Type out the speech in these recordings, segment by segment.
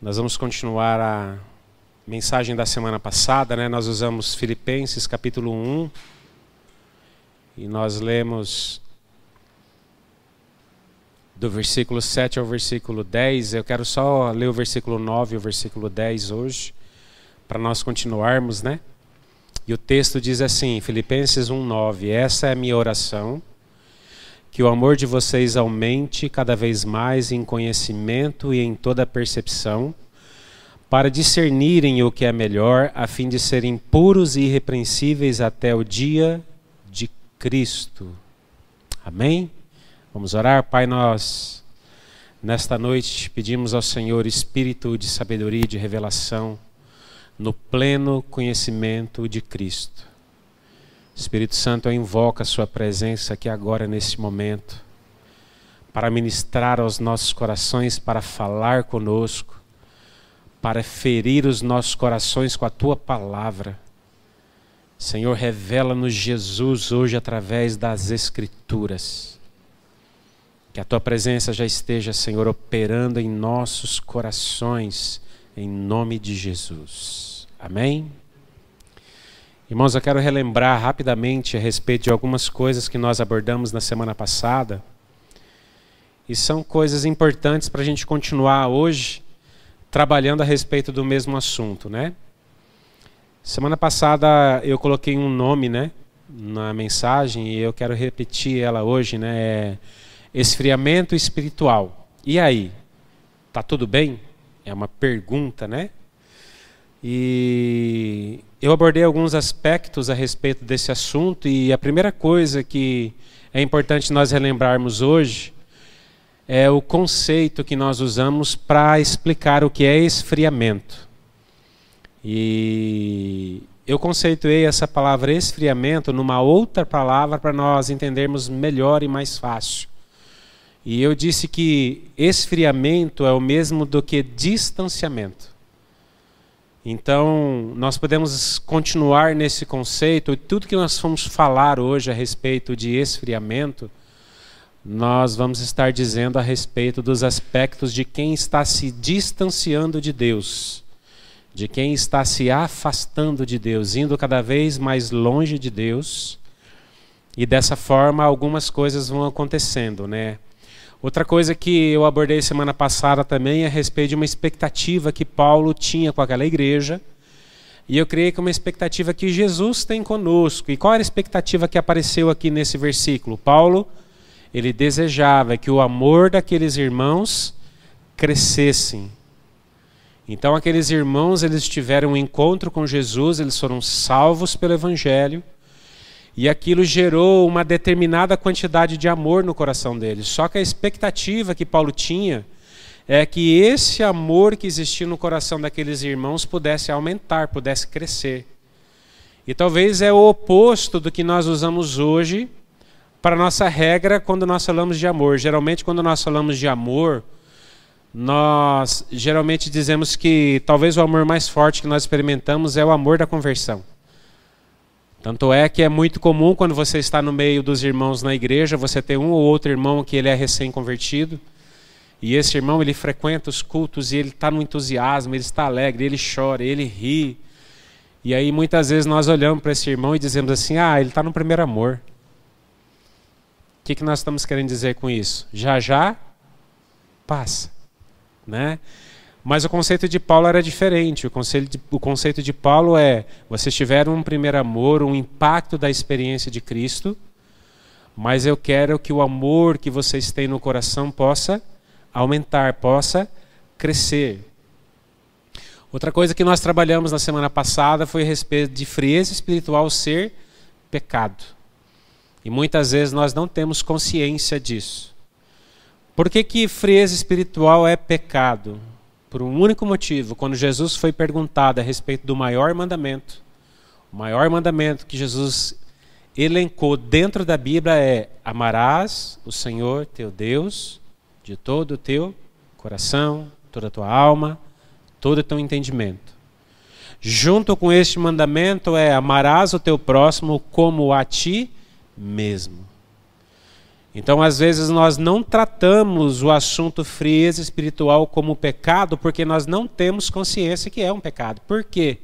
Nós vamos continuar a mensagem da semana passada, né? Nós usamos Filipenses capítulo 1 e nós lemos do versículo 7 ao versículo 10. Eu quero só ler o versículo 9 e o versículo 10 hoje, para nós continuarmos, né? E o texto diz assim, Filipenses 1:9, essa é a minha oração, que o amor de vocês aumente cada vez mais em conhecimento e em toda percepção, para discernirem o que é melhor, a fim de serem puros e irrepreensíveis até o dia de Cristo. Amém? Vamos orar? Pai, nós nesta noite pedimos ao Senhor espírito de sabedoria e de revelação no pleno conhecimento de Cristo. Espírito Santo, eu invoco a sua presença aqui agora nesse momento, para ministrar aos nossos corações, para falar conosco, para ferir os nossos corações com a tua palavra. Senhor, revela-nos Jesus hoje através das Escrituras. Que a tua presença já esteja, Senhor, operando em nossos corações, em nome de Jesus. Amém? Irmãos, eu quero relembrar rapidamente a respeito de algumas coisas que nós abordamos na semana passada. E são coisas importantes para a gente continuar hoje trabalhando a respeito do mesmo assunto, né? Semana passada eu coloquei um nome, né, na mensagem e eu quero repetir ela hoje, né? É esfriamento espiritual. E aí? Tá tudo bem? É uma pergunta, né? E eu abordei alguns aspectos a respeito desse assunto e a primeira coisa que é importante nós relembrarmos hoje é o conceito que nós usamos para explicar o que é esfriamento. E eu conceituei essa palavra esfriamento numa outra palavra para nós entendermos melhor e mais fácil. E eu disse que esfriamento é o mesmo do que distanciamento. Então, nós podemos continuar nesse conceito, e tudo que nós vamos falar hoje a respeito de esfriamento, nós vamos estar dizendo a respeito dos aspectos de quem está se distanciando de Deus, de quem está se afastando de Deus, indo cada vez mais longe de Deus, e dessa forma algumas coisas vão acontecendo, né? Outra coisa que eu abordei semana passada também é a respeito de uma expectativa que Paulo tinha com aquela igreja. E eu creio que é uma expectativa que Jesus tem conosco. E qual era a expectativa que apareceu aqui nesse versículo? Paulo, ele desejava que o amor daqueles irmãos crescessem. Então aqueles irmãos, eles tiveram um encontro com Jesus, eles foram salvos pelo Evangelho. E aquilo gerou uma determinada quantidade de amor no coração deles. Só que a expectativa que Paulo tinha é que esse amor que existia no coração daqueles irmãos pudesse aumentar, pudesse crescer. E talvez é o oposto do que nós usamos hoje para a nossa regra quando nós falamos de amor. Geralmente, quando nós falamos de amor, nós geralmente dizemos que talvez o amor mais forte que nós experimentamos é o amor da conversão. Tanto é que é muito comum quando você está no meio dos irmãos na igreja, você tem um ou outro irmão que ele é recém-convertido, e esse irmão ele frequenta os cultos e ele está no entusiasmo, ele está alegre, ele chora, ele ri. E aí muitas vezes nós olhamos para esse irmão e dizemos assim, ele está no primeiro amor. O que nós estamos querendo dizer com isso? Já já passa, né? Mas o conceito de Paulo era diferente. O conceito de Paulo é, vocês tiveram um primeiro amor, um impacto da experiência de Cristo, mas eu quero que o amor que vocês têm no coração possa aumentar, possa crescer. Outra coisa que nós trabalhamos na semana passada foi a respeito de frieza espiritual ser pecado. E muitas vezes nós não temos consciência disso. Por que frieza espiritual é pecado? Por um único motivo, quando Jesus foi perguntado a respeito do maior mandamento, o maior mandamento que Jesus elencou dentro da Bíblia é: amarás o Senhor teu Deus de todo o teu coração, toda a tua alma, todo o teu entendimento. Junto com este mandamento é: amarás o teu próximo como a ti mesmo. Então, às vezes, nós não tratamos o assunto frieza espiritual como pecado porque nós não temos consciência que é um pecado. Por quê?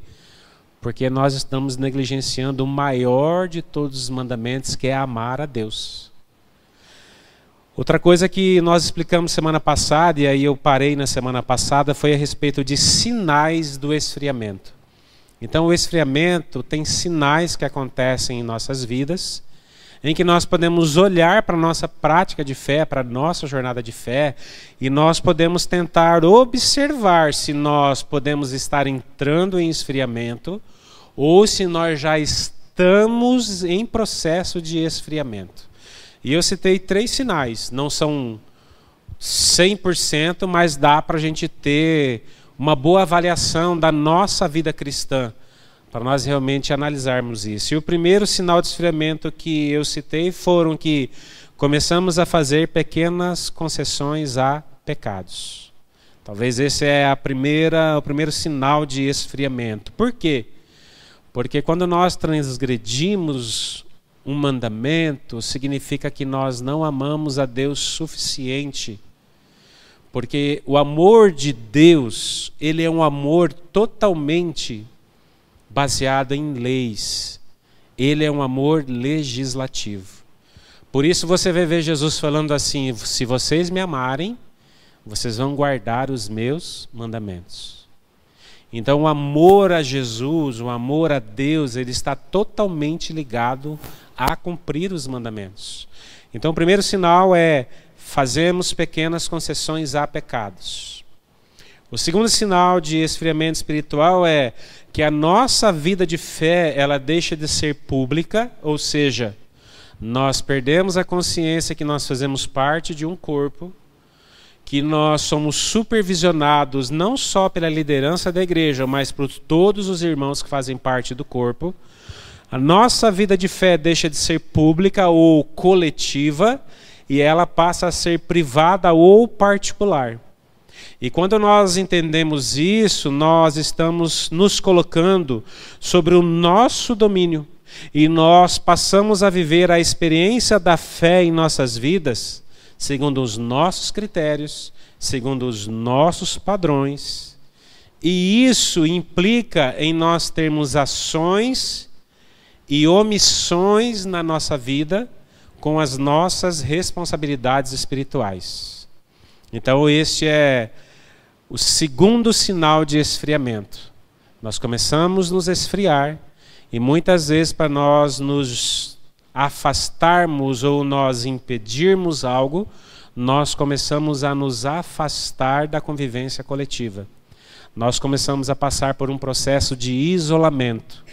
Porque nós estamos negligenciando o maior de todos os mandamentos, que é amar a Deus. Outra coisa que nós explicamos semana passada, e aí eu parei na semana passada, foi a respeito de sinais do esfriamento. Então, o esfriamento tem sinais que acontecem em nossas vidas, em que nós podemos olhar para a nossa prática de fé, para a nossa jornada de fé, e nós podemos tentar observar se nós podemos estar entrando em esfriamento ou se nós já estamos em processo de esfriamento. E eu citei 3 sinais, não são 100%, mas dá para a gente ter uma boa avaliação da nossa vida cristã, para nós realmente analisarmos isso. E o primeiro sinal de esfriamento que eu citei foram que começamos a fazer pequenas concessões a pecados. Talvez esse é o primeiro sinal de esfriamento. Por quê? Porque quando nós transgredimos um mandamento, significa que nós não amamos a Deus suficiente. Porque o amor de Deus, ele é um amor totalmente baseado em leis. Ele é um amor legislativo. Por isso você vai ver Jesus falando assim: se vocês me amarem, vocês vão guardar os meus mandamentos. Então o amor a Jesus, o amor a Deus, ele está totalmente ligado a cumprir os mandamentos. Então o primeiro sinal é: fazemos pequenas concessões a pecados. O segundo sinal de esfriamento espiritual é que a nossa vida de fé, ela deixa de ser pública, ou seja, nós perdemos a consciência que nós fazemos parte de um corpo, que nós somos supervisionados não só pela liderança da igreja, mas por todos os irmãos que fazem parte do corpo. A nossa vida de fé deixa de ser pública ou coletiva e ela passa a ser privada ou particular. E quando nós entendemos isso, nós estamos nos colocando sobre o nosso domínio e nós passamos a viver a experiência da fé em nossas vidas segundo os nossos critérios, segundo os nossos padrões. E isso implica em nós termos ações e omissões na nossa vida com as nossas responsabilidades espirituais. Então este é o segundo sinal de esfriamento. Nós começamos a nos esfriar e muitas vezes para nós nos afastarmos ou nós impedirmos algo, nós começamos a nos afastar da convivência coletiva. Nós começamos a passar por um processo de isolamento.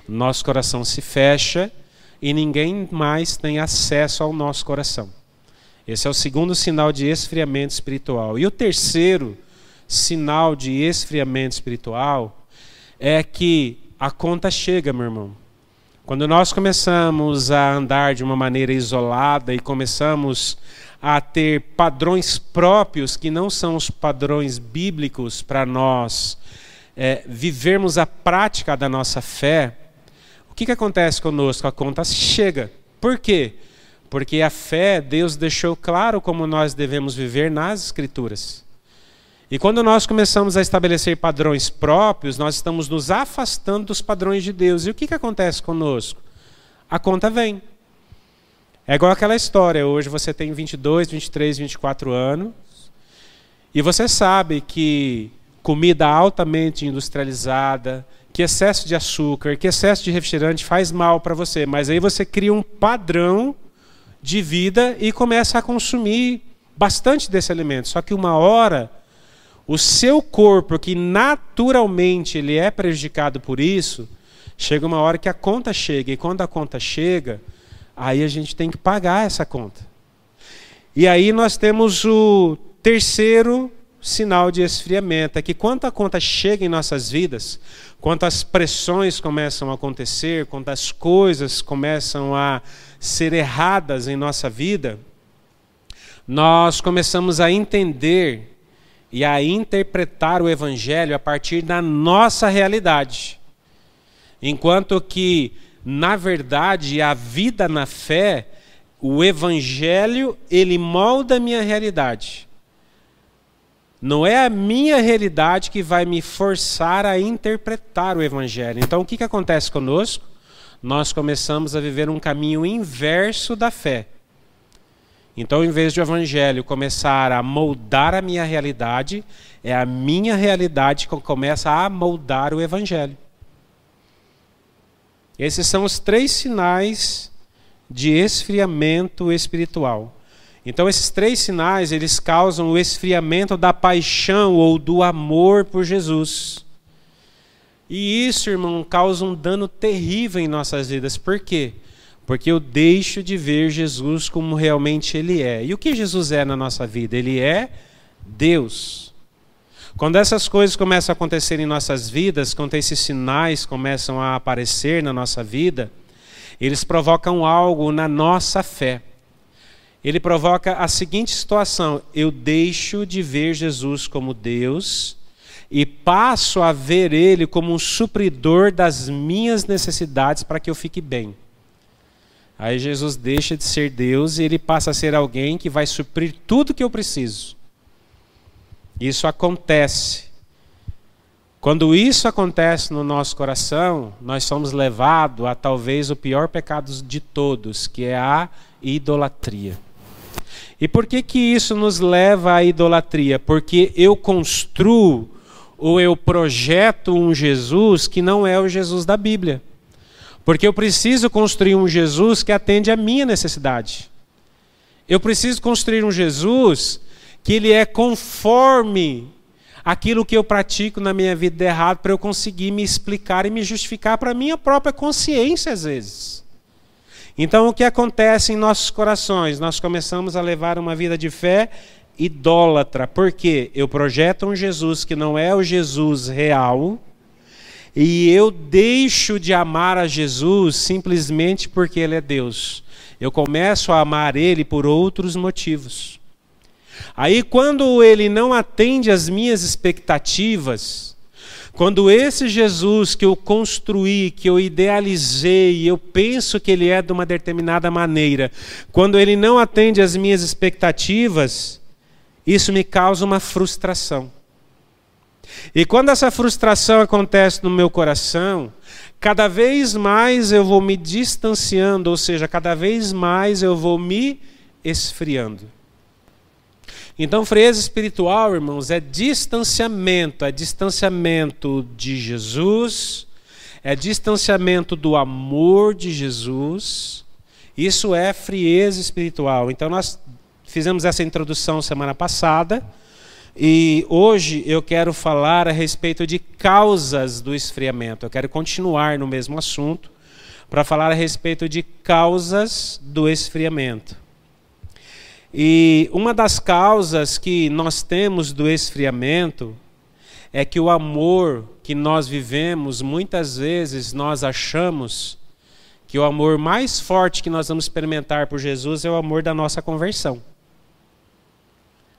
Nosso coração se fecha e ninguém mais tem acesso ao nosso coração. Esse é o segundo sinal de esfriamento espiritual. E o terceiro sinal de esfriamento espiritual é que a conta chega, meu irmão. Quando nós começamos a andar de uma maneira isolada e começamos a ter padrões próprios que não são os padrões bíblicos para nós vivermos a prática da nossa fé, o que acontece conosco? A conta chega. Por quê? Porque a fé, Deus deixou claro como nós devemos viver nas Escrituras. E quando nós começamos a estabelecer padrões próprios, nós estamos nos afastando dos padrões de Deus. E o que acontece conosco? A conta vem. É igual aquela história, hoje você tem 22, 23, 24 anos, e você sabe que comida altamente industrializada, que excesso de açúcar, que excesso de refrigerante faz mal para você, mas aí você cria um padrão de vida e começa a consumir bastante desse alimento. Só que uma hora, o seu corpo, que naturalmente ele é prejudicado por isso, chega uma hora que a conta chega. E quando a conta chega, aí a gente tem que pagar essa conta. E aí nós temos o terceiro sinal de esfriamento, é que quando a conta chega em nossas vidas, quando as pressões começam a acontecer, quando as coisas começam a ser erradas em nossa vida, nós começamos a entender e a interpretar o Evangelho a partir da nossa realidade. Enquanto que, na verdade, a vida na fé, o Evangelho, ele molda a minha realidade. Não é a minha realidade que vai me forçar a interpretar o Evangelho. Então, o que acontece conosco? Nós começamos a viver um caminho inverso da fé. Então, em vez de o Evangelho começar a moldar a minha realidade, é a minha realidade que começa a moldar o Evangelho. Esses são os 3 sinais de esfriamento espiritual. Então, esses 3 sinais, eles causam o esfriamento da paixão ou do amor por Jesus. E isso, irmão, causa um dano terrível em nossas vidas. Por quê? Porque eu deixo de ver Jesus como realmente Ele é. E o que Jesus é na nossa vida? Ele é Deus. Quando essas coisas começam a acontecer em nossas vidas, quando esses sinais começam a aparecer na nossa vida, eles provocam algo na nossa fé. Ele provoca a seguinte situação: eu deixo de ver Jesus como Deus e passo a ver Ele como um supridor das minhas necessidades para que eu fique bem. Aí Jesus deixa de ser Deus e Ele passa a ser alguém que vai suprir tudo que eu preciso. Isso acontece. Quando isso acontece no nosso coração, nós somos levados a talvez o pior pecado de todos, que é a idolatria. E por que isso nos leva à idolatria? Porque eu construo ou eu projeto um Jesus que não é o Jesus da Bíblia. Porque eu preciso construir um Jesus que atende à minha necessidade. Eu preciso construir um Jesus que ele é conforme aquilo que eu pratico na minha vida de errado, para eu conseguir me explicar e me justificar para a minha própria consciência às vezes. Então o que acontece em nossos corações? Nós começamos a levar uma vida de fé idólatra. Por quê? Eu projeto um Jesus que não é o Jesus real, e eu deixo de amar a Jesus simplesmente porque Ele é Deus. Eu começo a amar Ele por outros motivos. Aí quando Ele não atende às minhas expectativas, quando esse Jesus que eu construí, que eu idealizei, eu penso que Ele é de uma determinada maneira, quando Ele não atende às minhas expectativas, isso me causa uma frustração. E quando essa frustração acontece no meu coração, cada vez mais eu vou me distanciando, ou seja, cada vez mais eu vou me esfriando. Então, frieza espiritual, irmãos, é distanciamento de Jesus, é distanciamento do amor de Jesus. Isso é frieza espiritual. Então, nós fizemos essa introdução semana passada, e hoje eu quero falar a respeito de causas do esfriamento. Eu quero continuar no mesmo assunto para falar a respeito de causas do esfriamento. E uma das causas que nós temos do esfriamento é que o amor que nós vivemos, muitas vezes nós achamos que o amor mais forte que nós vamos experimentar por Jesus é o amor da nossa conversão.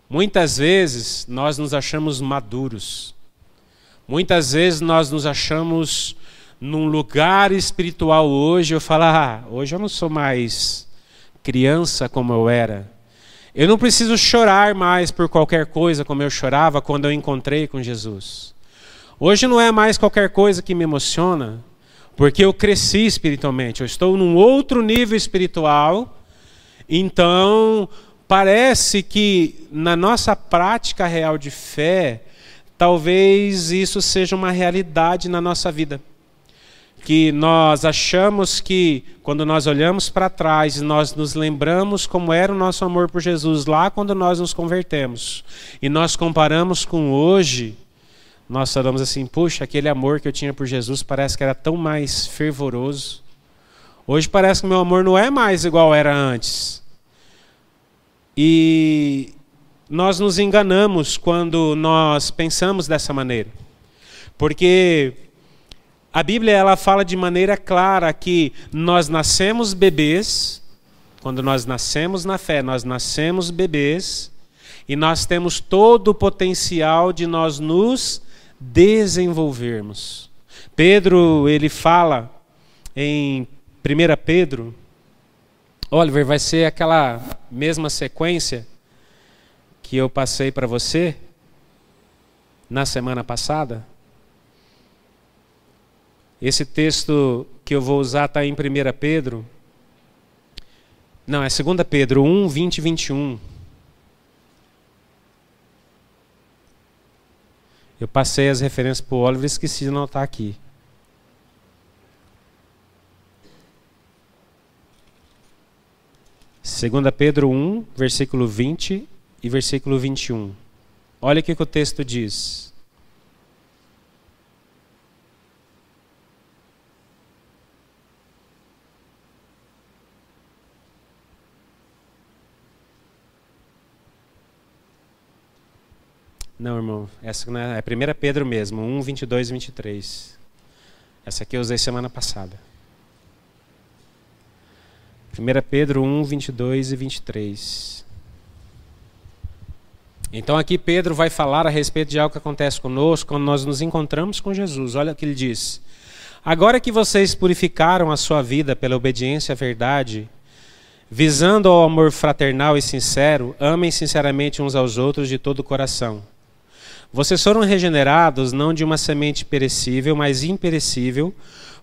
Muitas vezes nós nos achamos maduros. Muitas vezes nós nos achamos num lugar espiritual hoje. Eu falo, hoje eu não sou mais criança como eu era. Eu não preciso chorar mais por qualquer coisa como eu chorava quando eu encontrei com Jesus. Hoje não é mais qualquer coisa que me emociona, porque eu cresci espiritualmente. Eu estou num outro nível espiritual, então parece que na nossa prática real de fé, talvez isso seja uma realidade na nossa vida. Que nós achamos que quando nós olhamos para trás e nós nos lembramos como era o nosso amor por Jesus lá quando nós nos convertemos, e nós comparamos com hoje, nós falamos assim, puxa, aquele amor que eu tinha por Jesus parece que era tão mais fervoroso. Hoje parece que meu amor não é mais igual era antes. E nós nos enganamos quando nós pensamos dessa maneira. Porque a Bíblia ela fala de maneira clara que nós nascemos bebês, quando nós nascemos na fé, nós nascemos bebês, e nós temos todo o potencial de nós nos desenvolvermos. Pedro, ele fala em 1 Pedro, Oliver, vai ser aquela mesma sequência que eu passei para você na semana passada? Esse texto que eu vou usar está em 1 Pedro. Não, é 2 Pedro 1, 20 e 21. Eu passei as referências para o Oliver e esqueci de anotar aqui. Segunda Pedro 1, versículo 20 e versículo 21. Olha o que o texto diz. Não, irmão, essa não é 1 Pedro mesmo, 1, 22 e 23. Essa aqui eu usei semana passada. 1 Pedro 1, 22 e 23. Então aqui Pedro vai falar a respeito de algo que acontece conosco quando nós nos encontramos com Jesus. Olha o que ele diz. Agora que vocês purificaram a sua vida pela obediência à verdade, visando ao amor fraternal e sincero, amem sinceramente uns aos outros de todo o coração. Vocês foram regenerados não de uma semente perecível, mas imperecível,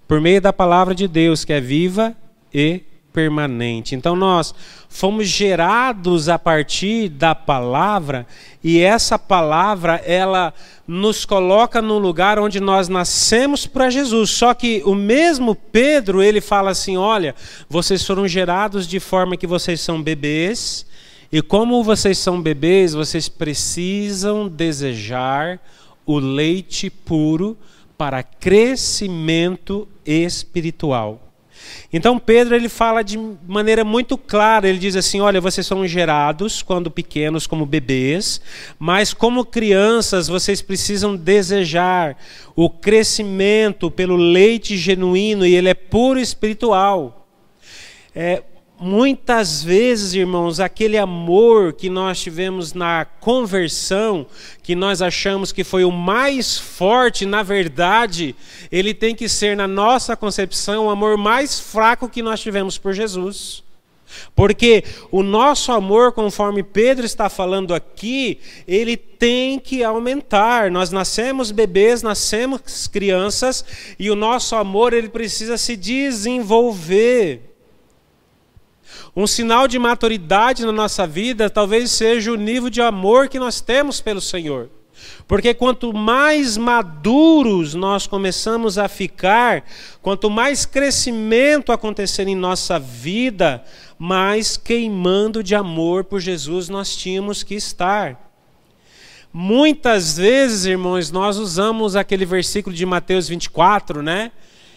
por meio da palavra de Deus, que é viva e permanente. Então nós fomos gerados a partir da palavra, e essa palavra ela nos coloca num lugar onde nós nascemos para Jesus. Só que o mesmo Pedro, ele fala assim, olha, vocês foram gerados de forma que vocês são bebês, e como vocês são bebês, vocês precisam desejar o leite puro para crescimento espiritual. Então Pedro ele fala de maneira muito clara, ele diz assim, olha, vocês são gerados quando pequenos como bebês, mas como crianças vocês precisam desejar o crescimento pelo leite genuíno, e ele é puro espiritual. Muitas vezes, irmãos, aquele amor que nós tivemos na conversão, que nós achamos que foi o mais forte, na verdade, ele tem que ser, na nossa concepção, o amor mais fraco que nós tivemos por Jesus. Porque o nosso amor, conforme Pedro está falando aqui, ele tem que aumentar. Nós nascemos bebês, nascemos crianças, e o nosso amor ele precisa se desenvolver. Um sinal de maturidade na nossa vida talvez seja o nível de amor que nós temos pelo Senhor. Porque quanto mais maduros nós começamos a ficar, quanto mais crescimento acontecer em nossa vida, mais queimando de amor por Jesus nós tínhamos que estar. Muitas vezes, irmãos, nós usamos aquele versículo de Mateus 24, né?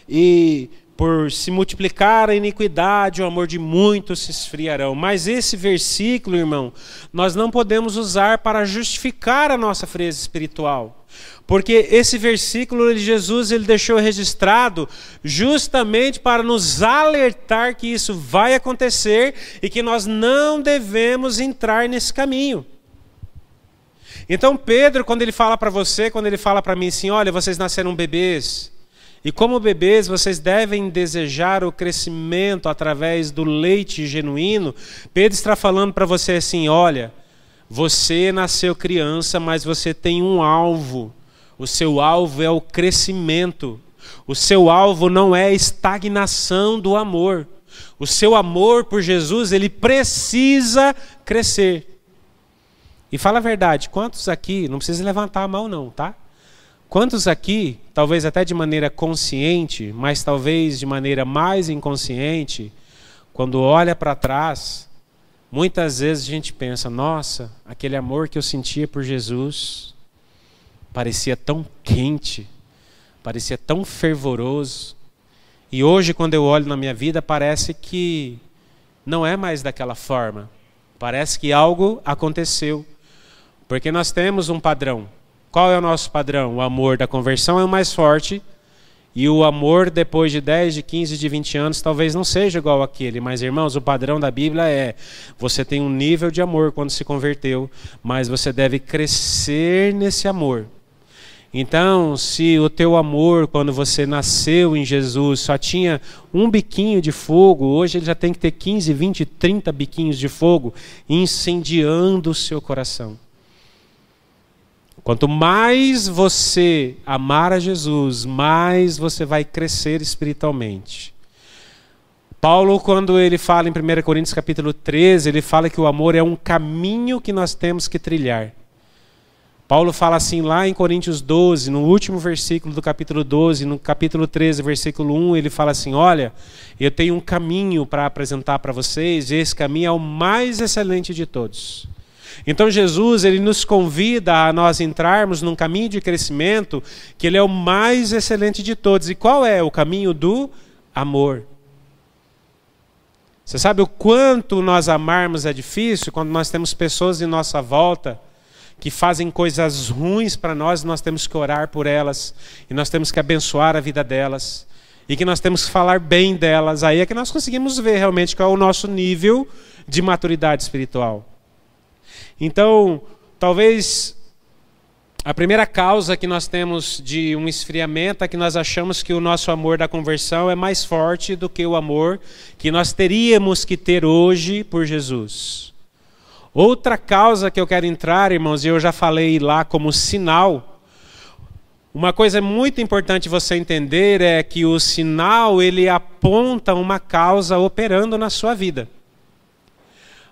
E por se multiplicar a iniquidade, o amor de muitos se esfriarão. Mas esse versículo, irmão, nós não podemos usar para justificar a nossa frieza espiritual. Porque esse versículo de Jesus, ele deixou registrado justamente para nos alertar que isso vai acontecer e que nós não devemos entrar nesse caminho. Então Pedro, quando ele fala para você, quando ele fala para mim assim, olha, vocês nasceram bebês, e como bebês, vocês devem desejar o crescimento através do leite genuíno. Pedro está falando para você assim, olha, você nasceu criança, mas você tem um alvo. O seu alvo é o crescimento. O seu alvo não é a estagnação do amor. O seu amor por Jesus, ele precisa crescer. E fala a verdade, quantos aqui, não precisa levantar a mão não, tá? Quantos aqui, talvez até de maneira consciente, mas talvez de maneira mais inconsciente, quando olha para trás, muitas vezes a gente pensa, nossa, aquele amor que eu sentia por Jesus parecia tão quente, parecia tão fervoroso, e hoje quando eu olho na minha vida parece que não é mais daquela forma, parece que algo aconteceu, porque nós temos um padrão. Qual é o nosso padrão? O amor da conversão é o mais forte, e o amor depois de 10, de 15, de 20 anos talvez não seja igual àquele. Mas, irmãos, o padrão da Bíblia é, você tem um nível de amor quando se converteu, mas você deve crescer nesse amor. Então, se o teu amor, quando você nasceu em Jesus, só tinha um biquinho de fogo, hoje ele já tem que ter 15, 20, 30 biquinhos de fogo, incendiando o seu coração. Quanto mais você amar a Jesus, mais você vai crescer espiritualmente. Paulo, quando ele fala em 1 Coríntios capítulo 13, ele fala que o amor é um caminho que nós temos que trilhar. Paulo fala assim lá em Coríntios 12, no último versículo do capítulo 12, no capítulo 13, versículo 1, ele fala assim: olha, eu tenho um caminho para apresentar para vocês, e esse caminho é o mais excelente de todos. Então Jesus, ele nos convida a nós entrarmos num caminho de crescimento, que ele é o mais excelente de todos. E qual é? O caminho do amor. Você sabe o quanto nós amarmos é difícil quando nós temos pessoas em nossa volta que fazem coisas ruins para nós, e nós temos que orar por elas, e nós temos que abençoar a vida delas, e que nós temos que falar bem delas. Aí é que nós conseguimos ver realmente qual é o nosso nível de maturidade espiritual. Então, talvez a primeira causa que nós temos de um esfriamento é que nós achamos que o nosso amor da conversão é mais forte do que o amor que nós teríamos que ter hoje por Jesus. Outra causa que eu quero entrar, irmãos, e eu já falei lá como sinal, uma coisa muito importante você entender é que o sinal, ele aponta uma causa operando na sua vida.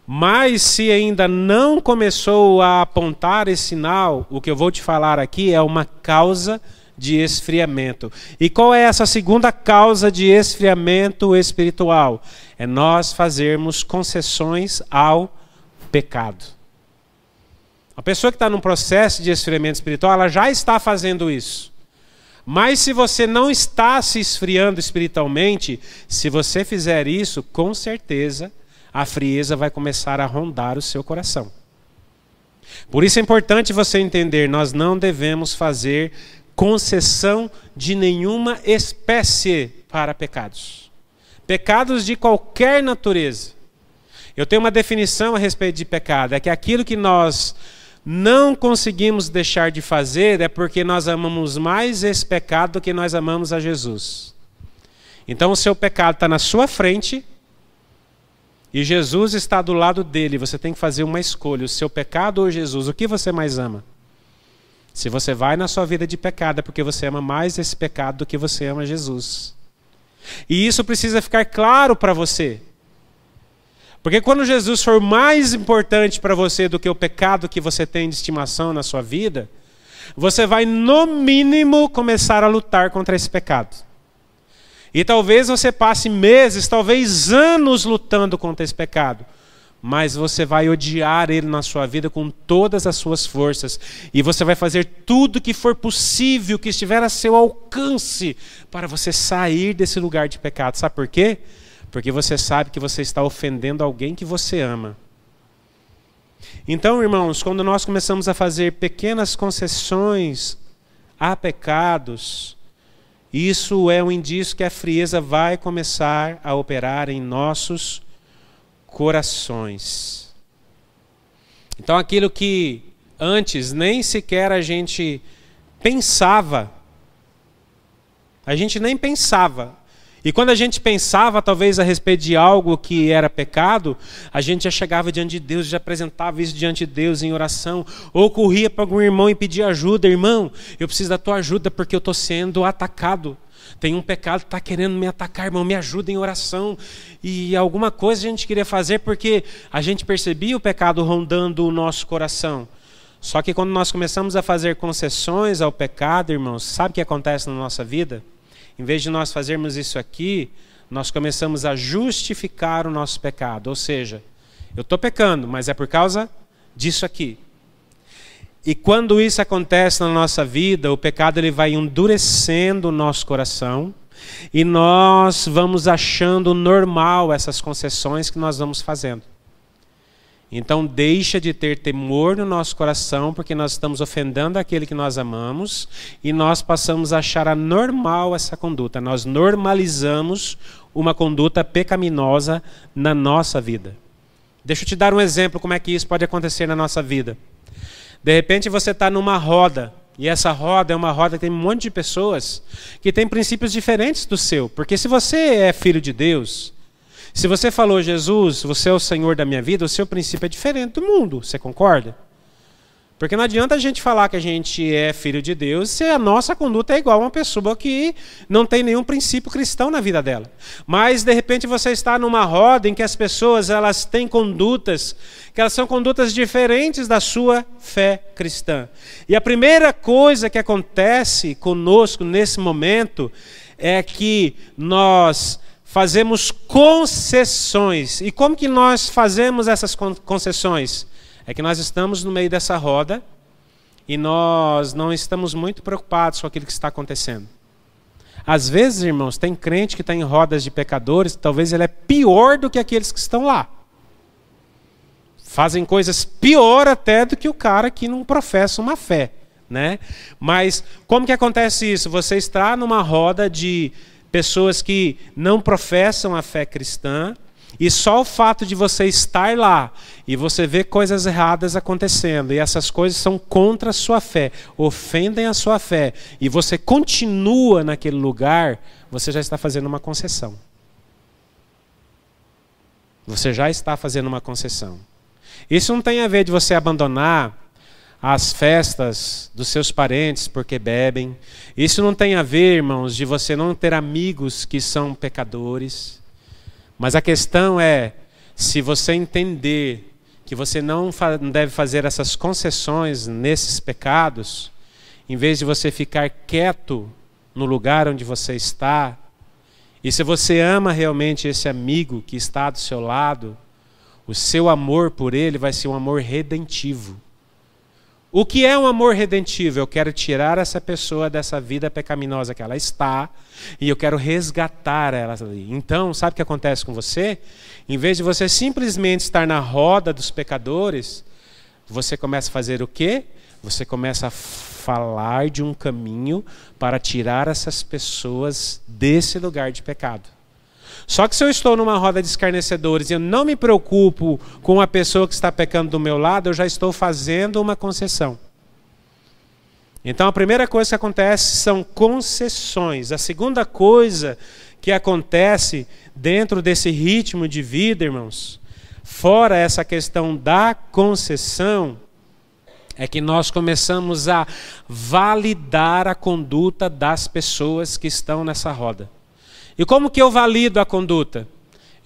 Mas se ainda não começou a apontar esse sinal, o que eu vou te falar aqui é uma causa de esfriamento. E qual é essa segunda causa de esfriamento espiritual? É nós fazermos concessões ao pecado. A pessoa que está num processo de esfriamento espiritual, ela já está fazendo isso. Mas se você não está se esfriando espiritualmente, se você fizer isso, com certeza a frieza vai começar a rondar o seu coração. Por isso é importante você entender, nós não devemos fazer concessão de nenhuma espécie para pecados. Pecados de qualquer natureza. Eu tenho uma definição a respeito de pecado, é que aquilo que nós não conseguimos deixar de fazer é porque nós amamos mais esse pecado do que nós amamos a Jesus. Então o seu pecado está na sua frente e Jesus está do lado dele. Você tem que fazer uma escolha, o seu pecado ou Jesus, o que você mais ama? Se você vai na sua vida de pecado é porque você ama mais esse pecado do que você ama Jesus. E isso precisa ficar claro para você. Porque quando Jesus for mais importante para você do que o pecado que você tem de estimação na sua vida, você vai no mínimo começar a lutar contra esse pecado. E talvez você passe meses, talvez anos lutando contra esse pecado. Mas você vai odiar ele na sua vida com todas as suas forças. E você vai fazer tudo que for possível, que estiver a seu alcance, para você sair desse lugar de pecado. Sabe por quê? Porque você sabe que você está ofendendo alguém que você ama. Então, irmãos, quando nós começamos a fazer pequenas concessões a pecados, isso é um indício que a frieza vai começar a operar em nossos corações. Então, aquilo que antes nem sequer a gente pensava, a gente nem pensava. E quando a gente pensava, talvez, a respeito de algo que era pecado, a gente já chegava diante de Deus, já apresentava isso diante de Deus em oração, ou corria para algum irmão e pedia ajuda. Irmão, eu preciso da tua ajuda porque eu estou sendo atacado. Tem um pecado que está querendo me atacar, irmão, me ajuda em oração. E alguma coisa a gente queria fazer porque a gente percebia o pecado rondando o nosso coração. Só que quando nós começamos a fazer concessões ao pecado, irmãos, sabe o que acontece na nossa vida? Em vez de nós fazermos isso aqui, nós começamos a justificar o nosso pecado. Ou seja, eu estou pecando, mas é por causa disso aqui. E quando isso acontece na nossa vida, o pecado ele vai endurecendo o nosso coração e nós vamos achando normal essas concessões que nós vamos fazendo. Então deixa de ter temor no nosso coração, porque nós estamos ofendendo aquele que nós amamos e nós passamos a achar anormal essa conduta. Nós normalizamos uma conduta pecaminosa na nossa vida. Deixa eu te dar um exemplo como é que isso pode acontecer na nossa vida. De repente você está numa roda E essa roda é uma roda que tem um monte de pessoas que têm princípios diferentes do seu. Porque se você é filho de Deus, se você falou, Jesus, você é o Senhor da minha vida, o seu princípio é diferente do mundo. Você concorda? Porque não adianta a gente falar que a gente é filho de Deus se a nossa conduta é igual a uma pessoa que não tem nenhum princípio cristão na vida dela. Mas, de repente, você está numa roda em que as pessoas elas têm condutas, que elas são condutas diferentes da sua fé cristã. E a primeira coisa que acontece conosco nesse momento é que nós fazemos concessões. E como que nós fazemos essas concessões? É que nós estamos no meio dessa roda e nós não estamos muito preocupados com aquilo que está acontecendo. Às vezes, irmãos, tem crente que está em rodas de pecadores, talvez ele é pior do que aqueles que estão lá. Fazem coisas pior até do que o cara que não professa uma fé, né? Mas como que acontece isso? Você está numa roda de pessoas que não professam a fé cristã, e só o fato de você estar lá e você ver coisas erradas acontecendo, e essas coisas são contra a sua fé, ofendem a sua fé, e você continua naquele lugar, você já está fazendo uma concessão. Você já está fazendo uma concessão. Isso não tem a ver de você abandonar as festas dos seus parentes porque bebem. Isso não tem a ver, irmãos, de você não ter amigos que são pecadores. Mas a questão é, se você entender que você não deve fazer essas concessões nesses pecados, em vez de você ficar quieto no lugar onde você está, e se você ama realmente esse amigo que está do seu lado, o seu amor por ele vai ser um amor redentivo. O que é um amor redentivo? Eu quero tirar essa pessoa dessa vida pecaminosa que ela está e eu quero resgatar ela ali. Então, sabe o que acontece com você? Em vez de você simplesmente estar na roda dos pecadores, você começa a fazer o quê? Você começa a falar de um caminho para tirar essas pessoas desse lugar de pecado. Só que se eu estou numa roda de escarnecedores e eu não me preocupo com a pessoa que está pecando do meu lado, eu já estou fazendo uma concessão. Então a primeira coisa que acontece são concessões. A segunda coisa que acontece dentro desse ritmo de vida, irmãos, fora essa questão da concessão, é que nós começamos a validar a conduta das pessoas que estão nessa roda. E como que eu valido a conduta?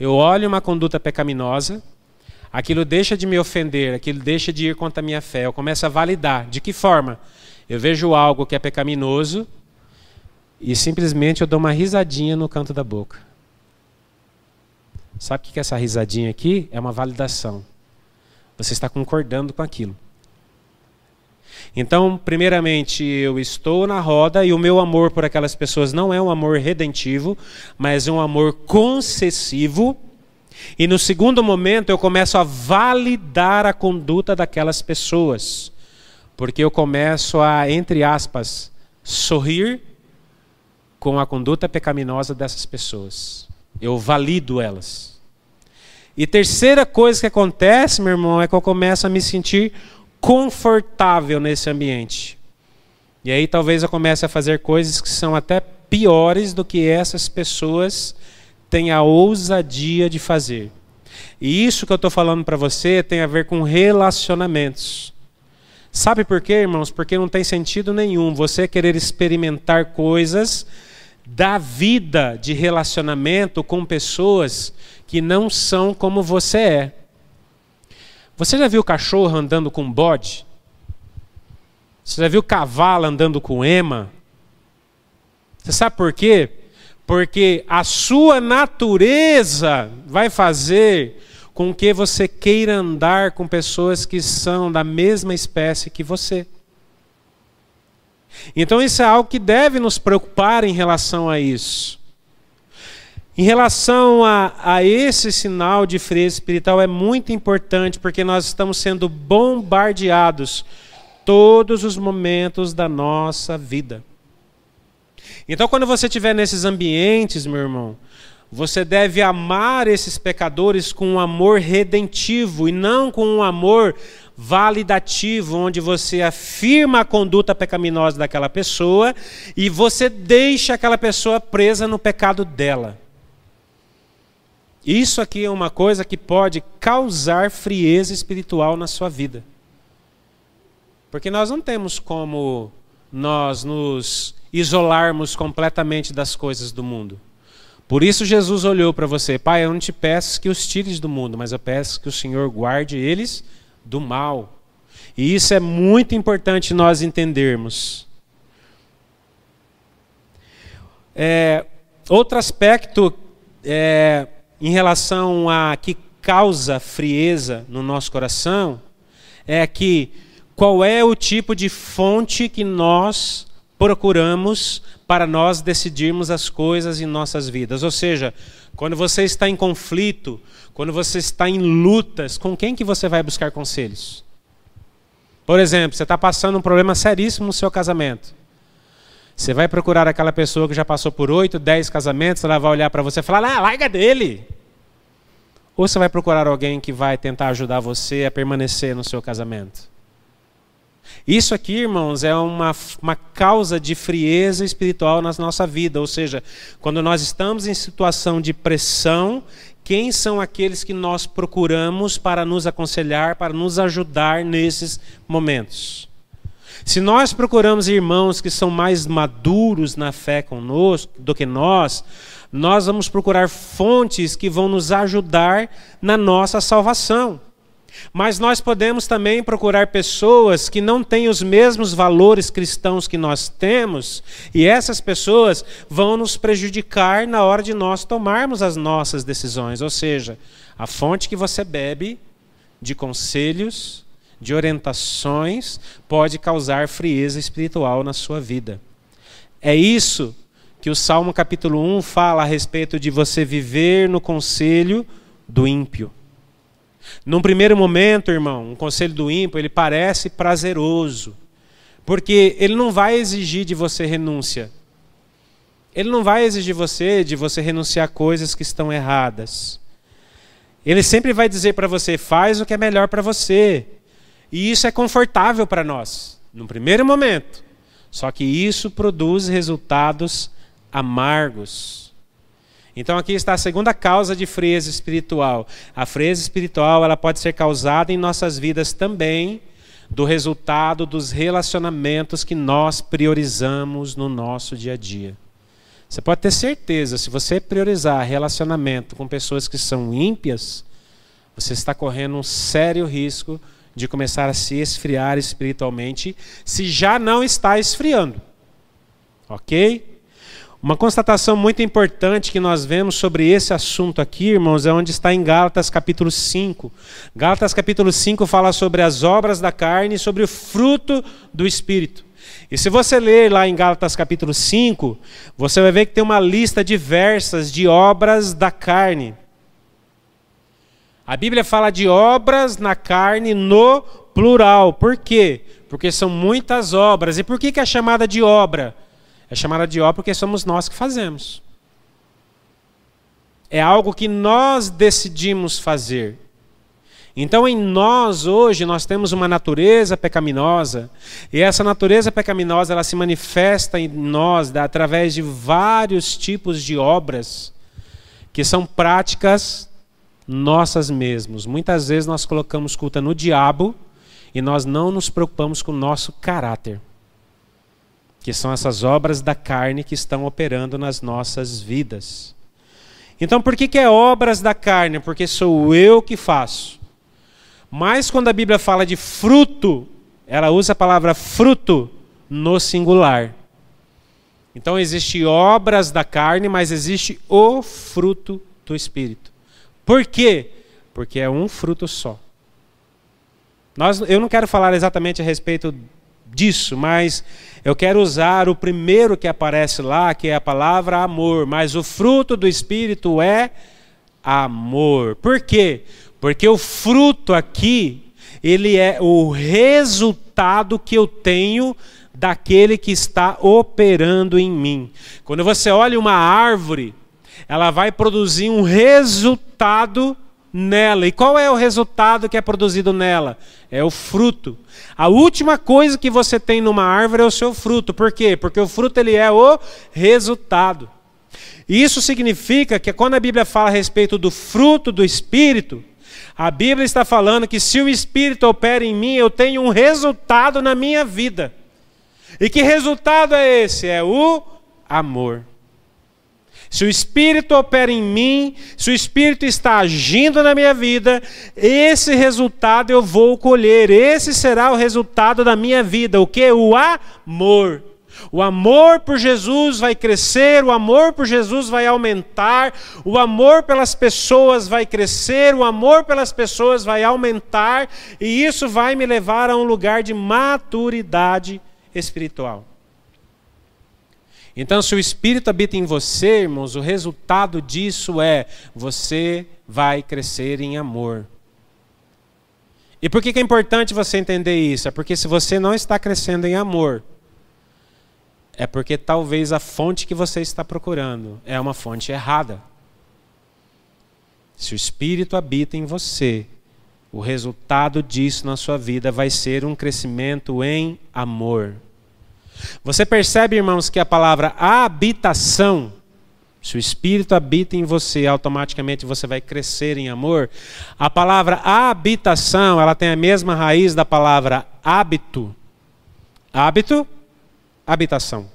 Eu olho uma conduta pecaminosa, aquilo deixa de me ofender, aquilo deixa de ir contra a minha fé, eu começo a validar. De que forma? Eu vejo algo que é pecaminoso e simplesmente eu dou uma risadinha no canto da boca. Sabe o que é essa risadinha aqui? É uma validação. Você está concordando com aquilo. Então, primeiramente, eu estou na roda e o meu amor por aquelas pessoas não é um amor redentivo, mas um amor concessivo. E no segundo momento, eu começo a validar a conduta daquelas pessoas. Porque eu começo a, entre aspas, sorrir com a conduta pecaminosa dessas pessoas. Eu valido elas. E terceira coisa que acontece, meu irmão, é que eu começo a me sentir confortável nesse ambiente. E aí talvez eu comece a fazer coisas que são até piores do que essas pessoas têm a ousadia de fazer. E isso que eu estou falando para você tem a ver com relacionamentos. Sabe por quê, irmãos? Porque não tem sentido nenhum você querer experimentar coisas da vida de relacionamento com pessoas que não são como você é. Você já viu cachorro andando com bode? Você já viu cavalo andando com ema? Você sabe por quê? Porque a sua natureza vai fazer com que você queira andar com pessoas que são da mesma espécie que você. Então isso é algo que deve nos preocupar em relação a isso. Em relação a esse sinal de frieza espiritual é muito importante, porque nós estamos sendo bombardeados todos os momentos da nossa vida. Então quando você estiver nesses ambientes, meu irmão, você deve amar esses pecadores com um amor redentivo e não com um amor validativo, onde você afirma a conduta pecaminosa daquela pessoa e você deixa aquela pessoa presa no pecado dela. Isso aqui é uma coisa que pode causar frieza espiritual na sua vida. Porque nós não temos como nós nos isolarmos completamente das coisas do mundo. Por isso Jesus olhou para você: Pai, eu não te peço que os tires do mundo, mas eu peço que o Senhor guarde eles do mal. E isso é muito importante nós entendermos. Outro aspecto em relação a que causa frieza no nosso coração é que qual é o tipo de fonte que nós procuramos para nós decidirmos as coisas em nossas vidas. Ou seja, quando você está em conflito, quando você está em lutas, com quem que você vai buscar conselhos? Por exemplo, você está passando um problema seríssimo no seu casamento. Você vai procurar aquela pessoa que já passou por 8, 10 casamentos, ela vai olhar para você e falar: larga dele. Ou você vai procurar alguém que vai tentar ajudar você a permanecer no seu casamento? Isso aqui, irmãos, é uma causa de frieza espiritual na nossa vida. Ou seja, quando nós estamos em situação de pressão, quem são aqueles que nós procuramos para nos aconselhar, para nos ajudar nesses momentos? Se nós procuramos irmãos que são mais maduros na fé conosco do que nós vamos procurar fontes que vão nos ajudar na nossa salvação. Mas nós podemos também procurar pessoas que não têm os mesmos valores cristãos que nós temos, e essas pessoas vão nos prejudicar na hora de nós tomarmos as nossas decisões. Ou seja, a fonte que você bebe de conselhos, de orientações, pode causar frieza espiritual na sua vida. É isso que o Salmo capítulo 1 fala a respeito de você viver no conselho do ímpio. Num primeiro momento, irmão, um conselho do ímpio, ele parece prazeroso, porque ele não vai exigir de você renúncia. Ele não vai exigir de você renunciar a coisas que estão erradas. Ele sempre vai dizer para você: faz o que é melhor para você. E isso é confortável para nós, num primeiro momento. Só que isso produz resultados amargos. Então aqui está a segunda causa de frieza espiritual. A frieza espiritual, ela pode ser causada em nossas vidas também do resultado dos relacionamentos que nós priorizamos no nosso dia a dia. Você pode ter certeza, se você priorizar relacionamento com pessoas que são ímpias, você está correndo um sério risco de começar a se esfriar espiritualmente, se já não está esfriando. Ok? Uma constatação muito importante que nós vemos sobre esse assunto aqui, irmãos, é onde está em Gálatas capítulo 5. Gálatas capítulo 5 fala sobre as obras da carne e sobre o fruto do Espírito. E se você ler lá em Gálatas capítulo 5, você vai ver que tem uma lista diversas de obras da carne. A Bíblia fala de obras na carne no plural. Por quê? Porque são muitas obras. E por que é chamada de obra? É chamada de obra porque somos nós que fazemos. É algo que nós decidimos fazer. Então em nós hoje nós temos uma natureza pecaminosa. E essa natureza pecaminosa ela se manifesta em nós através de vários tipos de obras que são práticas nossas mesmos. Muitas vezes nós colocamos culpa no diabo e nós não nos preocupamos com o nosso caráter. Que são essas obras da carne que estão operando nas nossas vidas. Então por que é obras da carne? Porque sou eu que faço. Mas quando a Bíblia fala de fruto, ela usa a palavra fruto no singular. Então existe obras da carne, mas existe o fruto do Espírito. Por quê? Porque é um fruto só. Eu não quero falar exatamente a respeito disso, mas eu quero usar o primeiro que aparece lá, que é a palavra amor. Mas o fruto do Espírito é amor. Por quê? Porque o fruto aqui, ele é o resultado que eu tenho daquele que está operando em mim. Quando você olha uma árvore, ela vai produzir um resultado nela. E qual é o resultado que é produzido nela? É o fruto. A última coisa que você tem numa árvore é o seu fruto. Por quê? Porque o fruto ele é o resultado. E isso significa que quando a Bíblia fala a respeito do fruto do Espírito, a Bíblia está falando que se o Espírito opera em mim, eu tenho um resultado na minha vida. E que resultado é esse? É o amor. Se o Espírito opera em mim, se o Espírito está agindo na minha vida, esse resultado eu vou colher. Esse será o resultado da minha vida. O que? O amor. O amor por Jesus vai crescer, o amor por Jesus vai aumentar, o amor pelas pessoas vai crescer, o amor pelas pessoas vai aumentar, e isso vai me levar a um lugar de maturidade espiritual. Então, se o Espírito habita em você, irmãos, o resultado disso é você vai crescer em amor. E por que é importante você entender isso? É porque se você não está crescendo em amor, é porque talvez a fonte que você está procurando é uma fonte errada. Se o Espírito habita em você, o resultado disso na sua vida vai ser um crescimento em amor. Você percebe, irmãos, que a palavra habitação, se o Espírito habita em você, automaticamente você vai crescer em amor. A palavra habitação, ela tem a mesma raiz da palavra hábito. Hábito, habitação.